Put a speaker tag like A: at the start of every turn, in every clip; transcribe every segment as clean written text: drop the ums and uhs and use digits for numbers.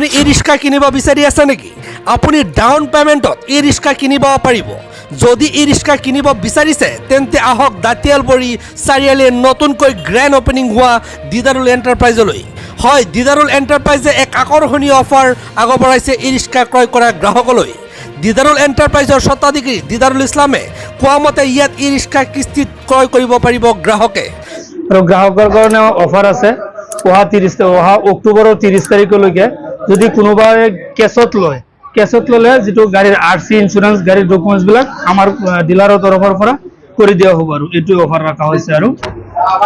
A: আপুনি ই ৰিক্সা কিনিব বিচাৰি আছে নেকি? আপুনি ডাউন পেমেণ্টত ই ৰিক্সা কিনিব পাৰিব। যদি ই ৰিক্সা কিনিব বিচাৰিছে তেন্তে আহক দাঁতিয়ালবাৰী চাৰিআলিৰ নতুনকৈ গ্ৰেণ্ড অপেনিং হোৱা দিদাৰুল এণ্টাৰপ্ৰাইজলৈ। হয়, দিদাৰুল এণ্টাৰপ্ৰাইজে এক আকৰ্ষণীয় অফাৰ আগবঢ়াইছে ই ৰিক্সা ক্ৰয় কৰা গ্ৰাহকলৈ। দিদাৰুল এণ্টাৰপ্ৰাইজৰ স্বত্বাধিকাৰী দিদাৰুল ইছলামে কোৱা মতে ইয়াত ই ৰিক্সা কিস্তিত ক্ৰয় কৰিব পাৰিব গ্ৰাহকে।
B: আৰু গ্ৰাহকৰ কাৰণে অফাৰ আছে। অহা অক্টোবৰৰ 30 তাৰিখলৈকে যদি কোনোবাই কেছত ল'লে যিটো গাড়ীৰ RC ইঞ্চুৰেঞ্চ গাড়ীৰ ডকুমেণ্টছবিলাক আমাৰ ডিলাৰৰ তৰফৰ পৰা কৰি দিয়া হ'ব আৰু এইটো অফাৰ ৰখা হৈছে। আৰু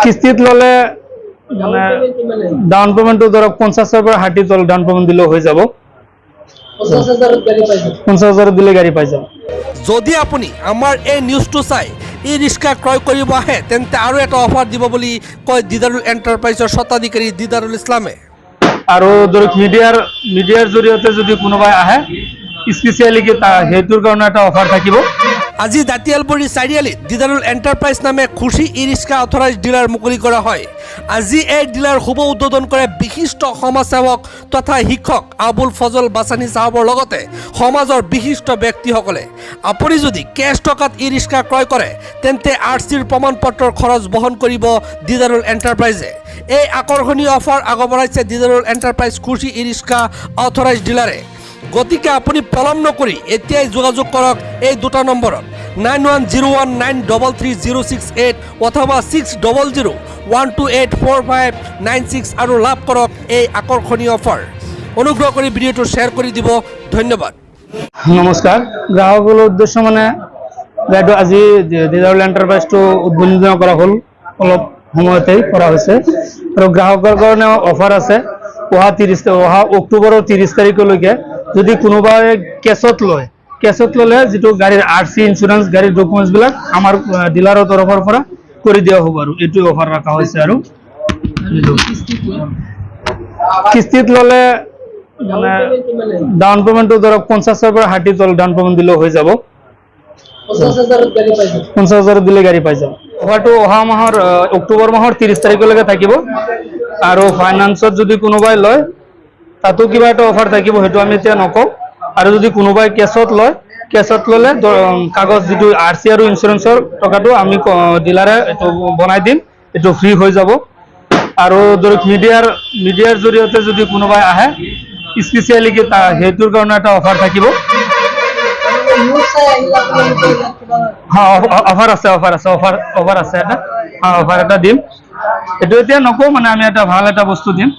B: কিস্তিত ল'লে মানে ডাউন পেমেণ্টটো ধৰক 50,000 পৰা 60,000 ডাউন পেমেণ্ট দিলেও হৈ যাব। 50,000 দিলে গাড়ী পাই যাব।
A: যদি আপুনি আমাৰ এই নিউজটো চাই ই ৰিক্সা ক্ৰয় কৰিব আহে তেন্তে আৰু এটা অফাৰ দিব বুলি কয় দিদাৰুল এণ্টাৰপ্ৰাইজৰ স্বত্বাধিকাৰী দিদাৰুল ইছলামে।
B: আৰু ধৰক মিডিয়াৰ জৰিয়তে যদি কোনোবাই আহে স্পেচিয়েলি সেইটোৰ কাৰণে এটা অফাৰ থাকিব।
A: আজি দাঁতিয়ালবাৰী চাৰিআলিত দিদাৰুল এণ্টাৰপ্ৰাইজ নামে খুশী ই ৰিক্সা অথৰাইজ ডিলাৰ মুকলি কৰা হয়। আজি এই ডিলাৰ শুভ উদ্বোধন কৰে বিশিষ্ট সমাজসেৱক তথা শিক্ষক আবুল ফজল বাছানী চাহাবৰ লগতে সমাজৰ বিশিষ্ট ব্যক্তিসকলে। আপুনি যদি কেছ টকাত ই ৰিক্সা ক্ৰয় কৰে তেন্তে RCৰ প্ৰমাণপত্ৰৰ খৰচ বহন কৰিব দিদাৰুল এণ্টাৰপ্ৰাইজে। এই আকৰ্ষণীয় অফাৰ আগবঢ়াইছে দিদাৰুল এণ্টাৰপ্ৰাইজ খুশী ই ৰিক্সা অথৰাইজ ডিলাৰে। গতিকে আপুনি পলম নকৰি এতিয়াই যোগাযোগ কৰক এই দুটা নম্বৰত 9101933068 অথবা 6001284596 আৰু লাভ কৰক এই আকৰ্ষণীয় অফাৰ। অনুগ্ৰহ কৰি ভিডিঅ'টো শ্বেয়াৰ কৰি দিব। ধন্যবাদ।
B: নমস্কাৰ, গ্ৰাহকৰ উদ্দেশ্য মানে গাড়ীটো আজি দিদাৰুল এণ্টাৰপ্ৰাইজটো উদ্বোধন কৰা হ'ল, অলপ সময়তেই কৰা হৈছে। আৰু গ্ৰাহকৰ কাৰণে অফাৰ আছে। অহা অক্টোবৰৰ 30 তাৰিখলৈকে যদি কোনোবাই কেছত ল'লে যিটো গাড়ীৰ RC ইঞ্চুৰেঞ্চ গাড়ীৰ ডকুমেণ্টছবিলাক আমাৰ ডিলাৰৰ তৰফৰ পৰা কৰি দিয়া হ'ব আৰু এইটো অফাৰ ৰখা হৈছে। আৰু কিস্তিত ল'লে মানে ডাউন পেমেণ্টটো ধৰক 50,000 পৰা 60,000 ডাউন পেমেণ্ট দিলেও হৈ যাব। 50,000 দিলে গাড়ী পাই যাব। অফাৰটো অহা মাহৰ অক্টোবৰ মাহৰ 30 তাৰিখলৈকে থাকিব। আৰু ফাইনেন্সত যদি কোনোবাই লয় তাতো কিবা এটা অফাৰ থাকিব, সেইটো আমি এতিয়া নকওঁ। আৰু যদি কোনোবাই কেছত ল'লে কাগজ যিটো RC আৰু ইঞ্চুৰেঞ্চৰ টকাটো আমি ডিলাৰে এইটো বনাই দিম, এইটো ফ্ৰী হৈ যাব। আৰু ধৰক মিডিয়াৰ জৰিয়তে যদি কোনোবাই আহে স্পেচিয়েলি সেইটোৰ কাৰণে এটা অফাৰ থাকিব। অফাৰ আছে এটা অফাৰ এটা দিম। এইটো এতিয়া নকওঁ, মানে আমি এটা ভাল এটা বস্তু দিম।